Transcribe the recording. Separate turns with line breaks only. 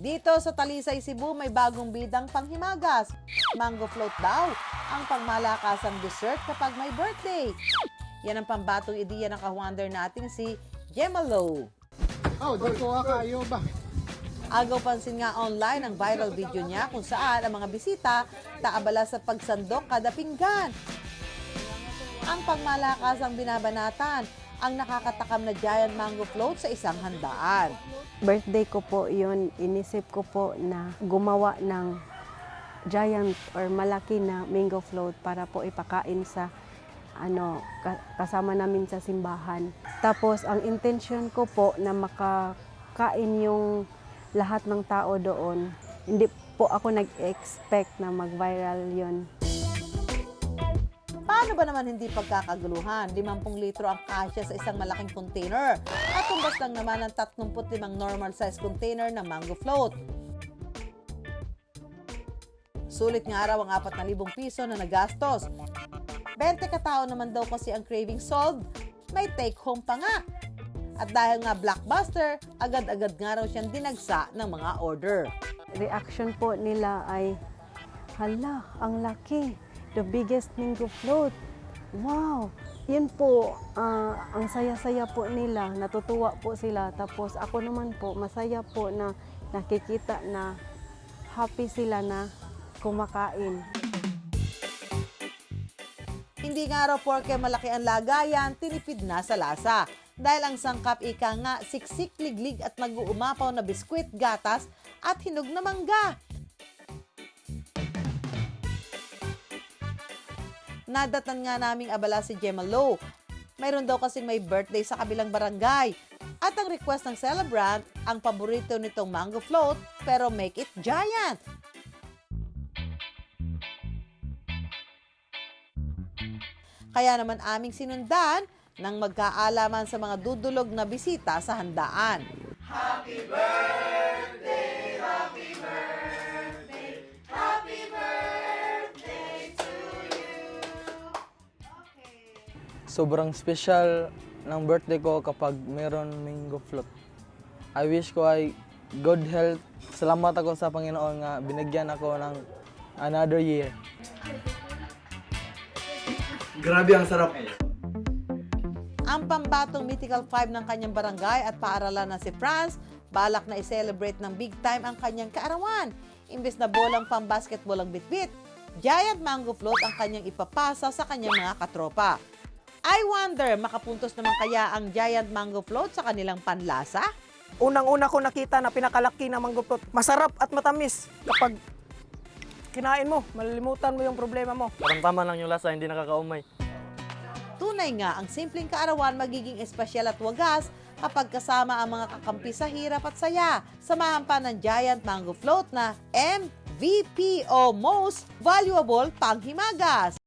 Dito sa Talisay, Cebu, may bagong bidang panghimagas. Mango float daw ang pangmalakasang dessert kapag may birthday. Yan ang pambatong ideya ng ka-wonder nating si Gemalo.
Dito kayo ba?
Agaw pansin nga online ang viral video niya kung saan ang mga bisita taabala sa pagsandok kada pinggan. Ang pangmalakasang binabanatan ang nakakatakam na giant mango float sa isang handaan.
Birthday ko po yun, inisip ko po na gumawa ng giant or malaki na mango float para po ipakain sa kasama namin sa simbahan. Tapos ang intention ko po na makakain yung lahat ng tao doon. Hindi po ako nag-expect na mag-viral yun.
Paano ba naman hindi pagkakaguluhan? 50 litro ang kasya sa isang malaking container. At tumbas lang naman ang 35 normal size container ng mango float. Sulit nga raw ang 4,000 piso na nagastos. 20 katao naman daw kasi ang craving solved, may take home pa nga. At dahil nga blockbuster, agad-agad nga raw siyang dinagsa ng mga order.
Reaction po nila ay, hala, ang laki. The biggest mango float. Wow! Yun po, ang saya-saya po nila, natutuwa po sila. Tapos ako naman po, masaya po na nakikita na happy sila na kumakain.
Hindi nga raw porke malaki ang lagayan, tinipid na sa lasa. Dahil ang sangkap ika nga, siksik, liglig at mag-uumapaw na biskwit, gatas at hinog na mangga. Nadatan nga naming abala si Gemalo. Mayroon daw kasing may birthday sa kabilang barangay. At ang request ng celebrant, ang paborito nitong mango float, pero make it giant. Kaya naman aming sinundan nang magkaalaman sa mga dudulog na bisita sa handaan. Happy birthday, happy birthday, happy birthday to you.
Sobrang special ng birthday ko kapag meron mango float. I wish ko ay good health. Salamat ako sa Panginoon nga binigyan ako ng another year.
Grabe ang sarap.
Ang pambatong Mythical 5 ng kanyang barangay at paaralan na si Franz, balak na i-celebrate ng big time ang kanyang kaarawan. Imbes na bolang pang-basketball ang bitbit, giant mango float ang kanyang ipapasa sa kanyang mga katropa. I wonder, makapuntos naman kaya ang giant mango float sa kanilang panlasa?
Unang-una ko nakita na pinakalaki na mango float. Masarap at matamis. Kapag kinain mo, malilimutan mo yung problema mo.
Parang tama lang yung lasa, hindi nakakaumay.
Tunay nga, ang simpleng kaarawan magiging espesyal at wagas kapag kasama ang mga kakampi sa hirap at saya. Samahan pa ng giant mango float na MVP o Most Valuable Panghimagas.